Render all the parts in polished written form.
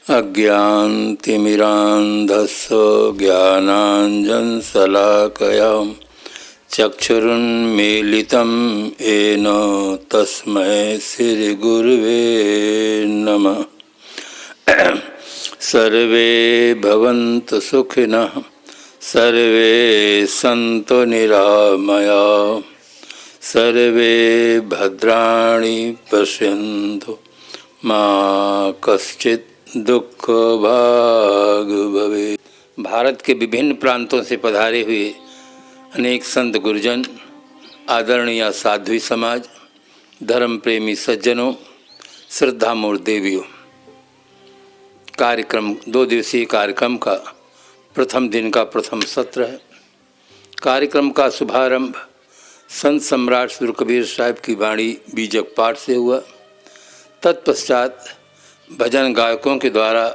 अज्ञानतिमिरान्धस्य ज्ञानाञ्जनशलाकया चक्षुरुन्मीलितं येन तस्मै श्रीगुरुवे नमः। सर्वे भवन्तु सुखिनः, सर्वे सन्तु निरामयाः, सर्वे भद्राणि पश्यन्तु मा कश्चित् दुख भाग भवे। भारत के विभिन्न प्रांतों से पधारे हुए अनेक संत गुरुजन, आदरणीय साध्वी समाज, धर्म प्रेमी सज्जनों, श्रद्धामूर्त देवियों, कार्यक्रम 2 दिवसीय कार्यक्रम का प्रथम दिन का प्रथम सत्र है। कार्यक्रम का शुभारंभ संत सम्राट श्री कबीर साहब की वाणी बीजक पाठ से हुआ। तत्पश्चात भजन गायकों के द्वारा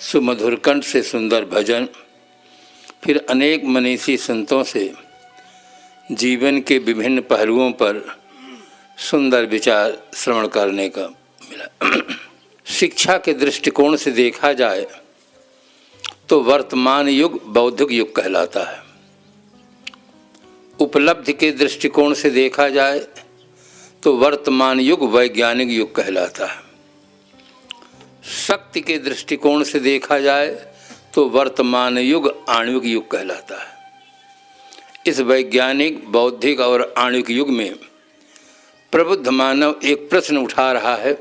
सुमधुर कंठ से सुंदर भजन, फिर अनेक मनीषी संतों से जीवन के विभिन्न पहलुओं पर सुंदर विचार श्रवण करने का मिला। शिक्षा के दृष्टिकोण से देखा जाए तो वर्तमान युग बौद्धिक युग कहलाता है। उपलब्धि के दृष्टिकोण से देखा जाए तो वर्तमान युग वैज्ञानिक युग कहलाता है। शक्ति के दृष्टिकोण से देखा जाए तो वर्तमान युग आणविक युग कहलाता है। इस वैज्ञानिक, बौद्धिक और आणविक युग में प्रबुद्ध मानव एक प्रश्न उठा रहा है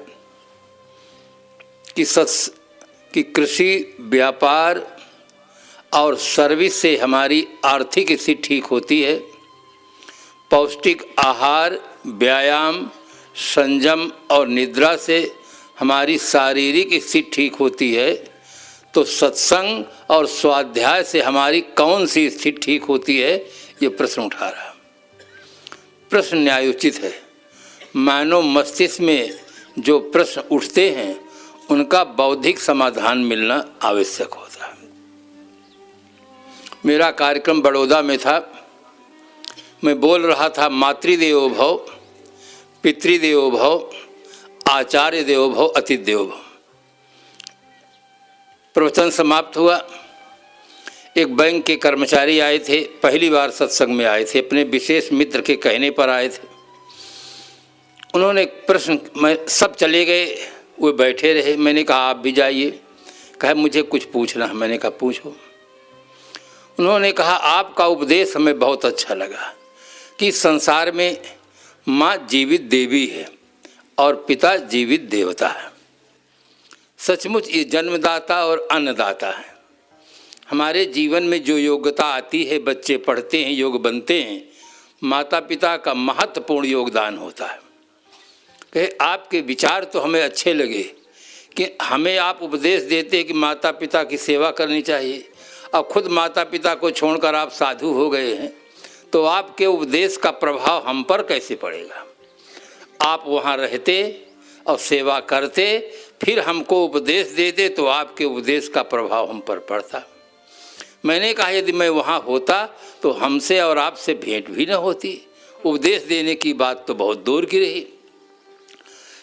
कि कृषि, व्यापार और सर्विस से हमारी आर्थिक स्थिति ठीक होती है, पौष्टिक आहार, व्यायाम, संयम और निद्रा से हमारी शारीरिक स्थिति ठीक होती है, तो सत्संग और स्वाध्याय से हमारी कौन सी स्थिति ठीक होती है, ये प्रश्न उठा रहा। प्रश्न न्यायोचित है। मानव मस्तिष्क में जो प्रश्न उठते हैं उनका बौद्धिक समाधान मिलना आवश्यक होता है। मेरा कार्यक्रम बड़ौदा में था। मैं बोल रहा था मातृदेवो भव, पितृदेवो भव, आचार्य देवो भव, अतिथि देवो भव। प्रवचन समाप्त हुआ। एक बैंक के कर्मचारी आए थे, पहली बार सत्संग में आए थे, अपने विशेष मित्र के कहने पर आए थे। उन्होंने प्रश्न, मैं सब चले गए, वो बैठे रहे। मैंने कहा आप भी जाइए। कहा मुझे कुछ पूछना है। मैंने कहा पूछो। उन्होंने कहा आपका उपदेश हमें बहुत अच्छा लगा कि संसार में माँ जीवित देवी है और पिता जीवित देवता है। सचमुच ये जन्मदाता और अन्नदाता है। हमारे जीवन में जो योग्यता आती है, बच्चे पढ़ते हैं, योग बनते हैं, माता पिता का महत्वपूर्ण योगदान होता है। कि आपके विचार तो हमें अच्छे लगे कि हमें आप उपदेश देते हैं कि माता पिता की सेवा करनी चाहिए, और खुद माता पिता को छोड़कर आप साधु हो गए हैं, तो आपके उपदेश का प्रभाव हम पर कैसे पड़ेगा। आप वहाँ रहते और सेवा करते, फिर हमको उपदेश देते, तो आपके उपदेश का प्रभाव हम पर पड़ता। मैंने कहा यदि मैं वहाँ होता तो हमसे और आपसे भेंट भी न होती। उपदेश देने की बात तो बहुत दूर की रही।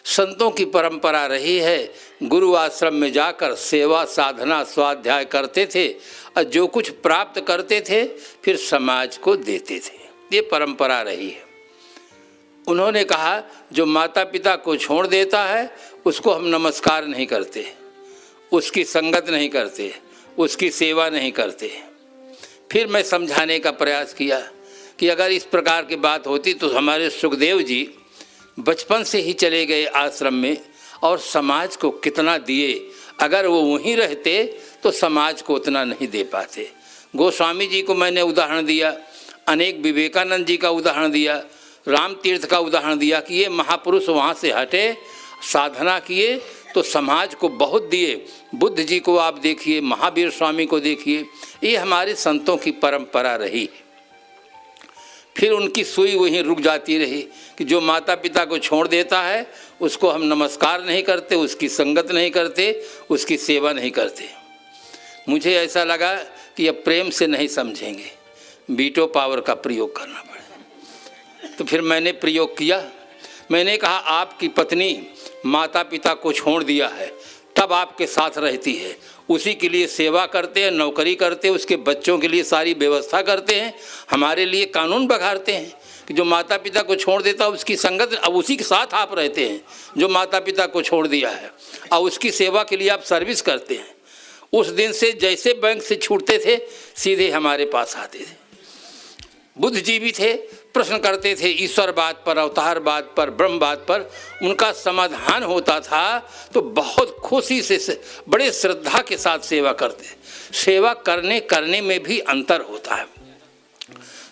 संतों की परंपरा रही है, गुरु आश्रम में जाकर सेवा, साधना, स्वाध्याय करते थे और जो कुछ प्राप्त करते थे फिर समाज को देते थे। ये परंपरा रही है। उन्होंने कहा जो माता पिता को छोड़ देता है उसको हम नमस्कार नहीं करते, उसकी संगत नहीं करते, उसकी सेवा नहीं करते। फिर मैं समझाने का प्रयास किया कि अगर इस प्रकार की बात होती तो हमारे सुखदेव जी बचपन से ही चले गए आश्रम में और समाज को कितना दिए। अगर वो वहीं रहते तो समाज को उतना नहीं दे पाते। गोस्वामी जी को मैंने उदाहरण दिया, अनेक विवेकानंद जी का उदाहरण दिया, राम तीर्थ का उदाहरण दिया कि ये महापुरुष वहाँ से हटे, साधना किए तो समाज को बहुत दिए। बुद्ध जी को आप देखिए, महावीर स्वामी को देखिए, ये हमारे संतों की परंपरा रही। फिर उनकी सुई वहीं रुक जाती रही कि जो माता पिता को छोड़ देता है उसको हम नमस्कार नहीं करते, उसकी संगत नहीं करते, उसकी सेवा नहीं करते। मुझे ऐसा लगा कि अब प्रेम से नहीं समझेंगे, वीटो पावर का प्रयोग करना पड़े। तो फिर मैंने प्रयोग किया। मैंने कहा आपकी पत्नी माता पिता को छोड़ दिया है, तब आपके साथ रहती है। उसी के लिए सेवा करते हैं, नौकरी करते हैं, उसके बच्चों के लिए सारी व्यवस्था करते हैं, हमारे लिए कानून बघारते हैं कि जो माता पिता को छोड़ देता है उसकी संगत, अब उसी के साथ आप रहते हैं जो माता पिता को छोड़ दिया है, और उसकी सेवा के लिए आप सर्विस करते हैं। उस दिन से जैसे बैंक से छूटते थे सीधे हमारे पास आते थे। बुद्धिजीवी थे, प्रश्न करते थे ईश्वरवाद पर, अवतारवाद पर, ब्रह्मवाद पर। उनका समाधान होता था तो बहुत खुशी से, बड़े श्रद्धा के साथ सेवा करते। सेवा करने में भी अंतर होता है।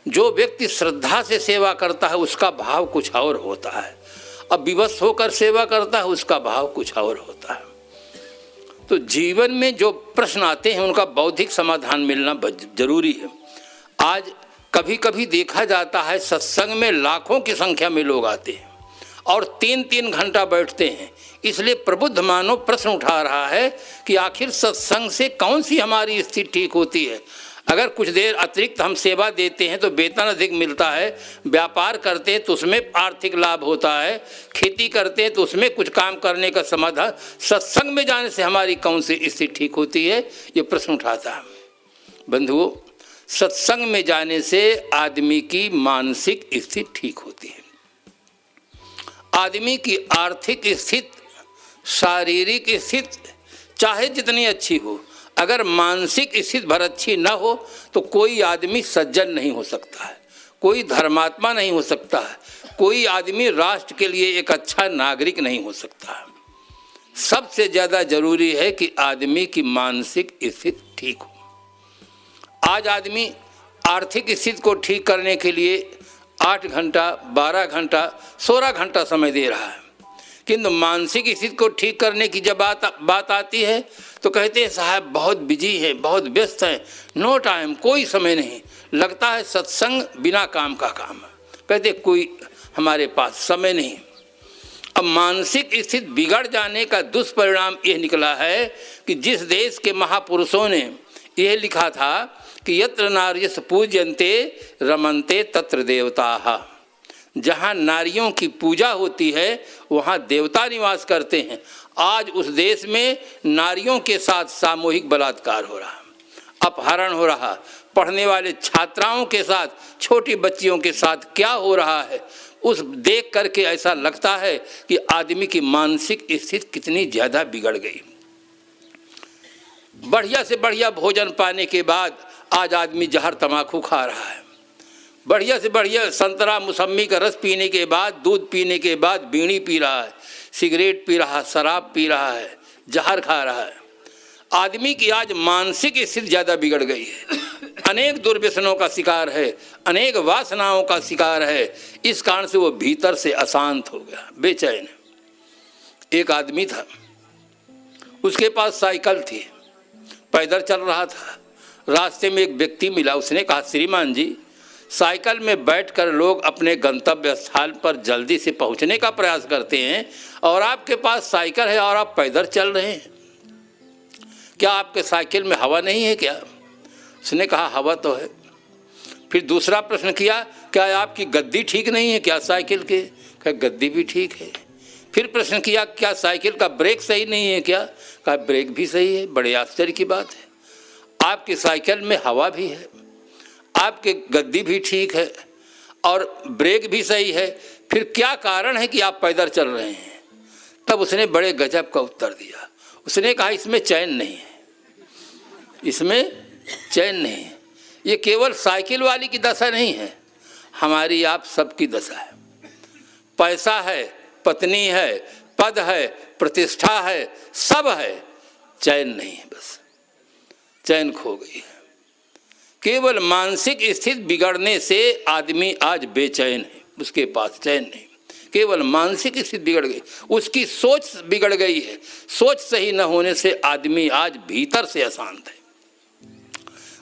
जो व्यक्ति श्रद्धा से सेवा करता है उसका भाव कुछ और होता है, अब विवश होकर सेवा करता है उसका भाव कुछ और होता है। तो जीवन में जो प्रश्न आते हैं उनका बौद्धिक समाधान मिलना जरूरी है। आज कभी कभी देखा जाता है सत्संग में लाखों की संख्या में लोग आते हैं और 3-3 घंटा बैठते हैं। इसलिए प्रबुद्ध मानव प्रश्न उठा रहा है कि आखिर सत्संग से कौन सी हमारी स्थिति ठीक होती है। अगर कुछ देर अतिरिक्त हम सेवा देते हैं तो वेतन अधिक मिलता है, व्यापार करते हैं तो उसमें आर्थिक लाभ होता है, खेती करते हैं तो उसमें कुछ काम करने का समाधान, सत्संग में जाने से हमारी कौन सी स्थिति ठीक होती है, ये प्रश्न उठाता है। बंधुओं, सत्संग में जाने से आदमी की मानसिक स्थिति ठीक होती है। आदमी की आर्थिक स्थिति, शारीरिक स्थिति चाहे जितनी अच्छी हो, अगर मानसिक स्थिति भर अच्छी न हो तो कोई आदमी सज्जन नहीं हो सकता है, कोई धर्मात्मा नहीं हो सकता है, कोई आदमी राष्ट्र के लिए एक अच्छा नागरिक नहीं हो सकता है। सबसे ज़्यादा जरूरी है कि आदमी की मानसिक स्थिति ठीक हो। आज आदमी आर्थिक स्थिति को ठीक करने के लिए 8 घंटा, 12 घंटा, 16 घंटा समय दे रहा है, किंतु मानसिक स्थिति को ठीक करने की जब बात आती है तो कहते हैं साहब बहुत बिजी है, बहुत व्यस्त है, नो टाइम, कोई समय नहीं, लगता है सत्संग बिना काम का काम है, कहते कोई हमारे पास समय नहीं। अब मानसिक स्थिति बिगड़ जाने का दुष्परिणाम यह निकला है कि जिस देश के महापुरुषों ने यह लिखा था कि यत्र नार्यस पूज्यन्ते रमन्ते तत्र देवताः, जहाँ नारियों की पूजा होती है वहाँ देवता निवास करते हैं। आज उस देश में नारियों के साथ सामूहिक बलात्कार हो रहा, अपहरण हो रहा, पढ़ने वाले छात्राओं के साथ, छोटी बच्चियों के साथ क्या हो रहा है, उस देख करके ऐसा लगता है कि आदमी की मानसिक स्थिति कितनी ज़्यादा बिगड़ गई। बढ़िया से बढ़िया भोजन पाने के बाद आज आदमी जहर तमाकू खा रहा है, बढ़िया से बढ़िया संतरा मौसम्मी का रस पीने के बाद, दूध पीने के बाद बीड़ी पी रहा है, सिगरेट पी रहा है, शराब पी रहा है, जहर खा रहा है। आदमी की आज मानसिक स्थिति ज़्यादा बिगड़ गई है, अनेक दुर्व्यसनों का शिकार है, अनेक वासनाओं का शिकार है। इस कारण से वो भीतर से अशांत हो गया, बेचैन। एक आदमी था, उसके पास साइकिल थी, पैदल चल रहा था, रास्ते में एक व्यक्ति मिला, उसने कहा श्रीमान जी, साइकिल में बैठकर लोग अपने गंतव्य स्थल पर जल्दी से पहुंचने का प्रयास करते हैं और आपके पास साइकिल है और आप पैदल चल रहे हैं, क्या आपके साइकिल में हवा नहीं है क्या? उसने कहा हवा तो है। फिर दूसरा प्रश्न किया, क्या आपकी गद्दी ठीक नहीं है क्या साइकिल के? कहा गद्दी भी ठीक है। फिर प्रश्न किया, क्या साइकिल का ब्रेक सही नहीं है क्या? कहा ब्रेक भी सही है। बड़े आश्चर्य की बात है, आपकी साइकिल में हवा भी है, आपके गद्दी भी ठीक है और ब्रेक भी सही है, फिर क्या कारण है कि आप पैदल चल रहे हैं? तब उसने बड़े गजब का उत्तर दिया। उसने कहा इसमें चैन नहीं है, इसमें चैन नहीं है। ये केवल साइकिल वाली की दशा नहीं है, हमारी आप सबकी दशा है। पैसा है, पत्नी है, पद है, प्रतिष्ठा है, सब है, चैन नहीं है, बस चैन खो गई है। केवल मानसिक स्थिति बिगड़ने से आदमी आज बेचैन है, उसके पास चैन नहीं, केवल मानसिक स्थिति बिगड़ गई, उसकी सोच बिगड़ गई है। सोच सही न होने से आदमी आज भीतर से अशांत है।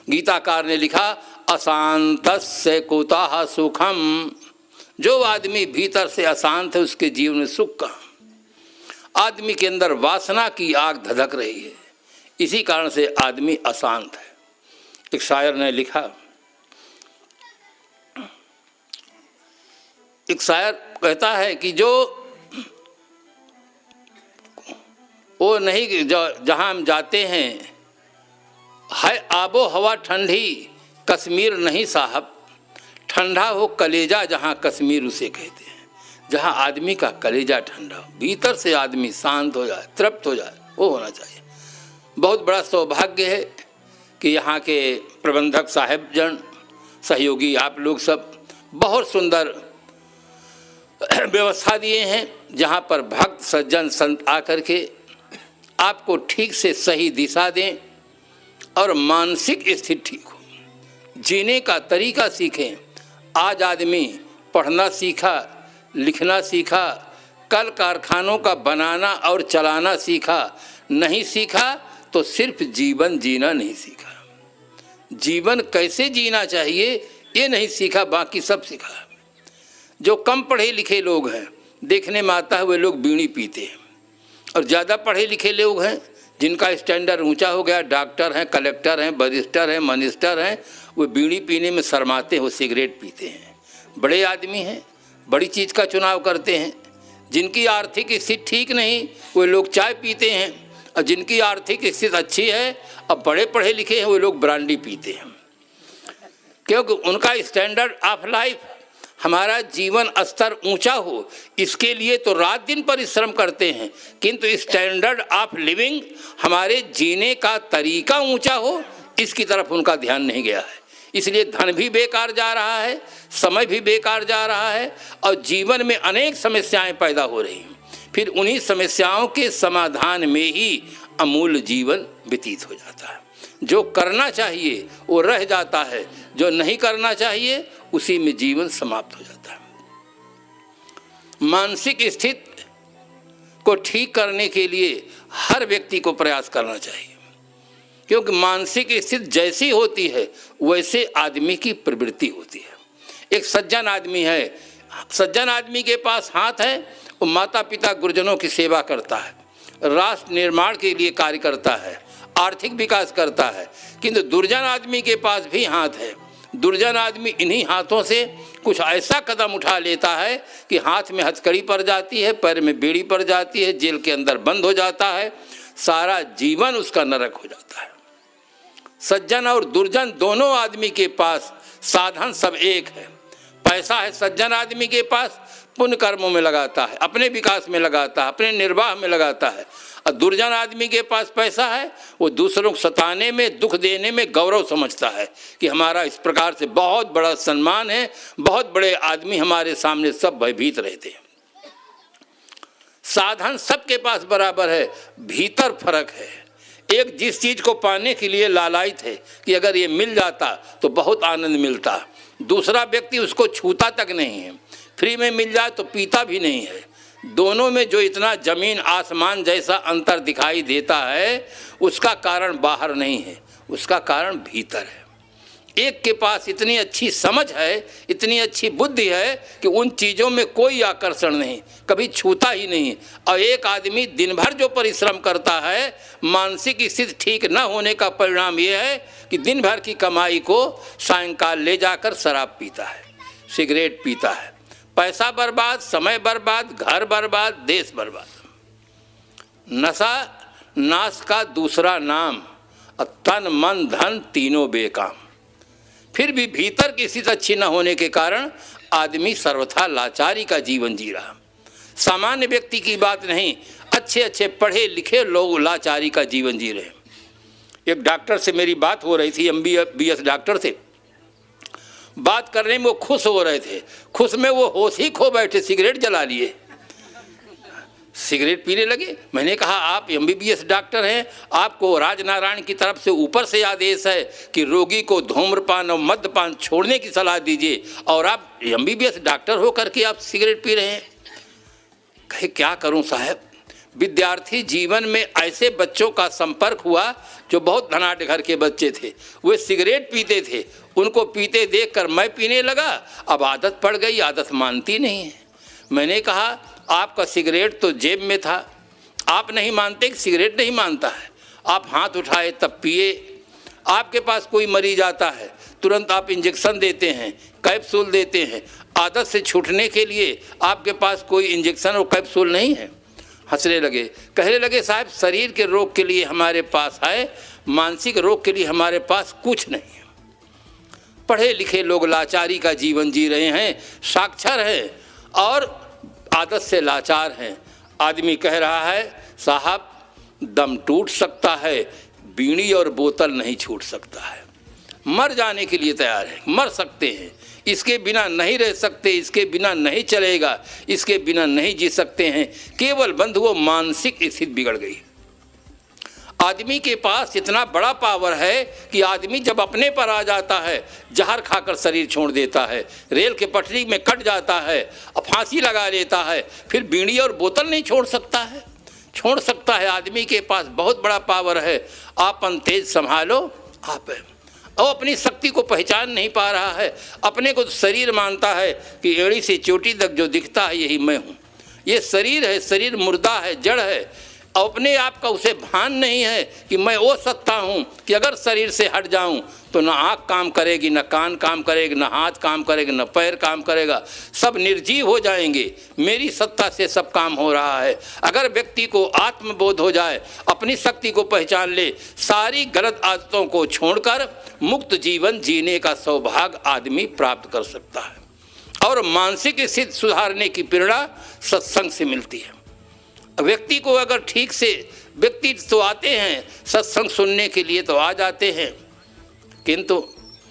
गीताकार ने लिखा, अशांतस्य कुतः सुखम, जो आदमी भीतर से अशांत है उसके जीवन में सुख कहाँ। आदमी के अंदर वासना की आग धधक रही है, इसी कारण से आदमी अशांत है। एक शायर ने लिखा, एक शायर कहता है कि जो वो नहीं जहाँ हम जाते हैं है आबो हवा ठंडी, कश्मीर नहीं साहब, ठंडा हो कलेजा जहाँ कश्मीर उसे कहते हैं। जहाँ आदमी का कलेजा ठंडा हो, भीतर से आदमी शांत हो जाए, तृप्त हो जाए, वो होना चाहिए। बहुत बड़ा सौभाग्य है कि यहाँ के प्रबंधक साहब जन, सहयोगी आप लोग सब बहुत सुंदर व्यवस्था दिए हैं, जहाँ पर भक्त सज्जन संत आकर के आपको ठीक से सही दिशा दें और मानसिक स्थिति ठीक हो, जीने का तरीका सीखें। आज आदमी पढ़ना सीखा, लिखना सीखा, कल कारखानों का बनाना और चलाना सीखा, नहीं सीखा तो सिर्फ जीवन जीना नहीं सीखा। जीवन कैसे जीना चाहिए ये नहीं सीखा, बाकी सब सीखा। जो कम पढ़े लिखे लोग हैं, देखने में आता है वे लोग बीड़ी पीते हैं, और ज़्यादा पढ़े लिखे लोग हैं जिनका स्टैंडर्ड ऊंचा हो गया, डॉक्टर हैं, कलेक्टर हैं, बैरिस्टर हैं, मिनिस्टर हैं, वे बीड़ी पीने में शर्माते हैं, वो सिगरेट पीते हैं। बड़े आदमी हैं, बड़ी चीज़ का चुनाव करते हैं। जिनकी आर्थिक स्थिति ठीक नहीं वे लोग चाय पीते हैं, और जिनकी आर्थिक स्थिति अच्छी है अब बड़े पढ़े लिखे हैं वे लोग ब्रांडी पीते हैं, क्योंकि उनका स्टैंडर्ड ऑफ लाइफ, हमारा जीवन स्तर ऊंचा हो इसके लिए तो रात दिन परिश्रम करते हैं, किंतु स्टैंडर्ड ऑफ लिविंग, हमारे जीने का तरीका ऊंचा हो इसकी तरफ उनका ध्यान नहीं गया है। इसलिए धन भी बेकार जा रहा है, समय भी बेकार जा रहा है, और जीवन में अनेक समस्याएं पैदा हो रही हैं। फिर उन्हीं समस्याओं के समाधान में ही अमूल्य जीवन व्यतीत हो जाता है। जो करना चाहिए वो रह जाता है, जो नहीं करना चाहिए उसी में जीवन समाप्त हो जाता है। मानसिक स्थिति को ठीक करने के लिए हर व्यक्ति को प्रयास करना चाहिए, क्योंकि मानसिक स्थिति जैसी होती है वैसे आदमी की प्रवृत्ति होती है। एक सज्जन आदमी है, सज्जन आदमी के पास हाथ है, वो माता पिता गुरुजनों की सेवा करता है, राष्ट्र निर्माण के लिए कार्य करता है, आर्थिक विकास करता है, किंतु दुर्जन आदमी के पास भी हाथ है। दुर्जन आदमी इन्हीं हाथों से कुछ ऐसा कदम उठा लेता है कि हाथ में हथकड़ी पड़ जाती है, पैर में बेड़ी पड़ जाती है, जेल के अंदर बंद हो जाता है, सारा जीवन उसका नरक हो जाता है। सज्जन और दुर्जन दोनों आदमी के पास साधन सब एक है। पैसा है सज्जन आदमी के पास, पुण्य कर्मों में लगाता है, अपने विकास में लगाता है, अपने निर्वाह में लगाता है। और दुर्जन आदमी के पास पैसा है, वो दूसरों को सताने में, दुख देने में गौरव समझता है कि हमारा इस प्रकार से बहुत बड़ा सम्मान है, बहुत बड़े आदमी हमारे सामने, सब भयभीत रहते हैं। साधन सबके पास बराबर है, भीतर फर्क है। एक जिस चीज़ को पाने के लिए लालायित है कि अगर ये मिल जाता तो बहुत आनंद मिलता, दूसरा व्यक्ति उसको छूता तक नहीं है, फ्री में मिल जाए तो पीता भी नहीं है। दोनों में जो इतना जमीन आसमान जैसा अंतर दिखाई देता है उसका कारण बाहर नहीं है, उसका कारण भीतर है। एक के पास इतनी अच्छी समझ है, इतनी अच्छी बुद्धि है कि उन चीज़ों में कोई आकर्षण नहीं, कभी छूता ही नहीं। और एक आदमी दिन भर जो परिश्रम करता है, मानसिक स्थिति ठीक न होने का परिणाम ये है कि दिन भर की कमाई को सायंकाल ले जाकर शराब पीता है, सिगरेट पीता है, पैसा बर्बाद, समय बर्बाद, घर बर्बाद, देश बर्बाद। नशा नाश का दूसरा नाम, तन मन धन तीनों बेकाम। फिर भी भीतर की स्थिति अच्छी न होने के कारण आदमी सर्वथा लाचारी का जीवन जी रहा। सामान्य व्यक्ति की बात नहीं, अच्छे अच्छे पढ़े लिखे लोग लाचारी का जीवन जी रहे। एक डॉक्टर से मेरी बात हो रही थी, MBBS डॉक्टर से बात करने में वो खुश हो रहे थे, खुश में वो होश ही खो बैठे, सिगरेट जला लिए, सिगरेट पीने लगे। मैंने कहा आप MBBS डॉक्टर हैं, आपको राजनारायण की तरफ से ऊपर से आदेश है कि रोगी को धूम्रपान और मद्यपान छोड़ने की सलाह दीजिए, और आप MBBS डॉक्टर हो करके आप सिगरेट पी रहे हैं। कहे क्या करूं साहब, विद्यार्थी जीवन में ऐसे बच्चों का संपर्क हुआ जो बहुत धनाढ़ घर के बच्चे थे, वे सिगरेट पीते थे, उनको पीते देखकर मैं पीने लगा, अब आदत पड़ गई, आदत मानती नहीं है। मैंने कहा आपका सिगरेट तो जेब में था, आप नहीं मानते कि सिगरेट नहीं मानता है, आप हाथ उठाए तब पिए। आपके पास कोई मरीज आता है, तुरंत आप इंजेक्शन देते हैं, कैप्सूल देते हैं। आदत से छूटने के लिए आपके पास कोई इंजेक्शन और कैप्सूल नहीं है। हंसने लगे, कहने लगे साहब शरीर के रोग के लिए हमारे पास है, मानसिक रोग के लिए हमारे पास कुछ नहीं है। पढ़े लिखे लोग लाचारी का जीवन जी रहे हैं, साक्षर हैं और आदत से लाचार हैं। आदमी कह रहा है साहब दम टूट सकता है, बीड़ी और बोतल नहीं छूट सकता है। मर जाने के लिए तैयार है, मर सकते हैं, इसके बिना नहीं रह सकते, इसके बिना नहीं चलेगा, इसके बिना नहीं जी सकते हैं। केवल बंधुओं मानसिक स्थिति बिगड़ गई। आदमी के पास इतना बड़ा पावर है कि आदमी जब अपने पर आ जाता है जहर खाकर शरीर छोड़ देता है, रेल के पटरी में कट जाता है, फांसी लगा लेता है, फिर बीड़ी और बोतल नहीं छोड़ सकता है। छोड़ सकता है, आदमी के पास बहुत बड़ा पावर है। आपन तेज संभालो आप है। और अपनी शक्ति को पहचान नहीं पा रहा है, अपने को शरीर मानता है कि एड़ी से चोटी तक जो दिखता है यही मैं हूँ। ये शरीर है, शरीर मुर्दा है, जड़ है। अपने आप का उसे भान नहीं है कि मैं वो सत्ता हूँ कि अगर शरीर से हट जाऊँ तो न आँख काम करेगी, न कान काम करेगी, न हाथ काम करेगा, न पैर काम करेगा, सब निर्जीव हो जाएंगे। मेरी सत्ता से सब काम हो रहा है। अगर व्यक्ति को आत्मबोध हो जाए, अपनी शक्ति को पहचान ले, सारी गलत आदतों को छोड़कर मुक्त जीवन जीने का सौभाग्य आदमी प्राप्त कर सकता है। और मानसिक स्थिति सुधारने की प्रेरणा सत्संग से मिलती है। व्यक्ति को अगर ठीक से, व्यक्ति तो आते हैं सत्संग सुनने के लिए तो आ जाते हैं, किंतु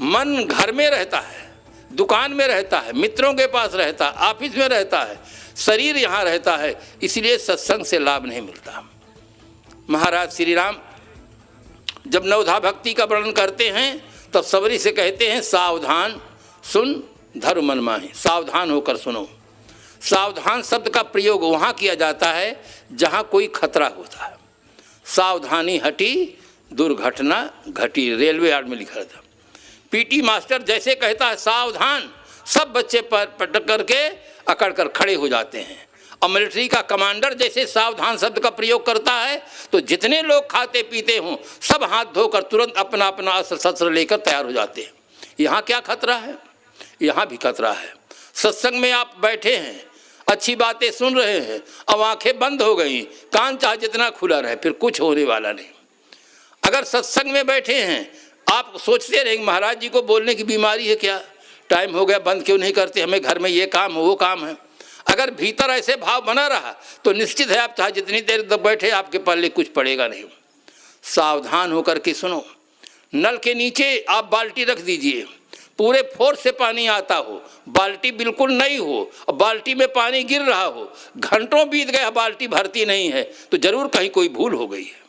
मन घर में रहता है, दुकान में रहता है, मित्रों के पास रहता है, ऑफिस में रहता है, शरीर यहाँ रहता है, इसलिए सत्संग से लाभ नहीं मिलता। महाराज श्री राम जब नवधा भक्ति का वर्णन करते हैं तब सबरी से कहते हैं सावधान सुन धर्म मन माहि, सावधान होकर सुनो। सावधान शब्द का प्रयोग वहाँ किया जाता है जहाँ कोई खतरा होता है। सावधानी हटी दुर्घटना घटी, रेलवे यार्ड में लिखा था। पीटी मास्टर जैसे कहता है सावधान, सब बच्चे पर पटक करके अकड़ कर खड़े हो जाते हैं। और मिलिट्री का कमांडर जैसे सावधान शब्द का प्रयोग करता है तो जितने लोग खाते पीते हों सब हाथ धोकर तुरंत अपना अपना अस्त्र शस्त्र लेकर तैयार हो जाते हैं। यहाँ क्या खतरा है? यहाँ भी खतरा है। सत्संग में आप बैठे हैं, अच्छी बातें सुन रहे हैं, अब आंखें बंद हो गई, कान चाहे जितना खुला रहे, फिर कुछ होने वाला नहीं। अगर सत्संग में बैठे हैं, आप सोचते रहेंगे महाराज जी को बोलने की बीमारी है क्या, टाइम हो गया बंद क्यों नहीं करते, हमें घर में ये काम है वो काम है। अगर भीतर ऐसे भाव बना रहा तो निश्चित है आप चाहे जितनी देर तक बैठे आपके पल्ले कुछ पड़ेगा नहीं। सावधान होकर के सुनो। नल के नीचे आप बाल्टी रख दीजिए, पूरे फोर्स से पानी आता हो, बाल्टी बिल्कुल नई हो और बाल्टी में पानी गिर रहा हो, घंटों बीत गए बाल्टी भरती नहीं है, तो जरूर कहीं कोई भूल हो गई है।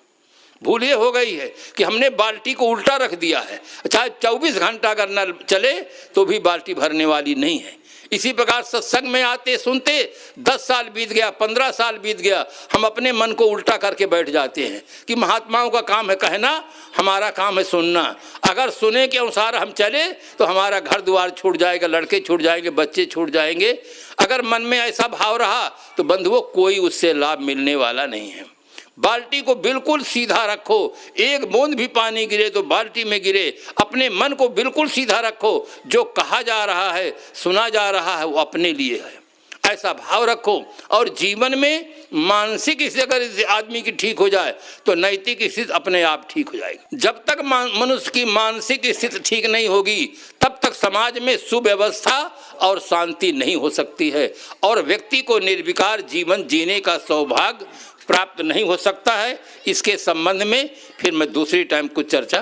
भूल ये हो गई है कि हमने बाल्टी को उल्टा रख दिया है। चाहे 24 घंटा अगर नल चले तो भी बाल्टी भरने वाली नहीं है। इसी प्रकार सत्संग में आते सुनते 10 साल बीत गया, 15 साल बीत गया, हम अपने मन को उल्टा करके बैठ जाते हैं कि महात्माओं का काम है कहना, हमारा काम है सुनना। अगर सुने के अनुसार हम चले तो हमारा घर द्वार छूट जाएगा, लड़के छूट जाएंगे, बच्चे छूट जाएंगे। अगर मन में ऐसा भाव रहा तो बंधुओं कोई उससे लाभ मिलने वाला नहीं है। बाल्टी को बिल्कुल सीधा रखो, एक बूंद भी पानी गिरे तो बाल्टी में गिरे। अपने मन को बिल्कुल सीधा रखो, जो कहा जा रहा है सुना जा रहा है वो अपने लिए है, ऐसा भाव रखो। और जीवन में मानसिक स्थिति अगर आदमी की ठीक हो जाए तो नैतिक स्थिति अपने आप ठीक हो जाएगी। जब तक मनुष्य की मानसिक स्थिति ठीक नहीं होगी तब तक समाज में सुव्यवस्था और शांति नहीं हो सकती है और व्यक्ति को निर्विकार जीवन जीने का सौभाग्य प्राप्त नहीं हो सकता है। इसके संबंध में फिर मैं दूसरी टाइम कुछ चर्चा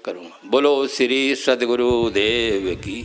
करूँगा। बोलो श्री सद्गुरुदेव की।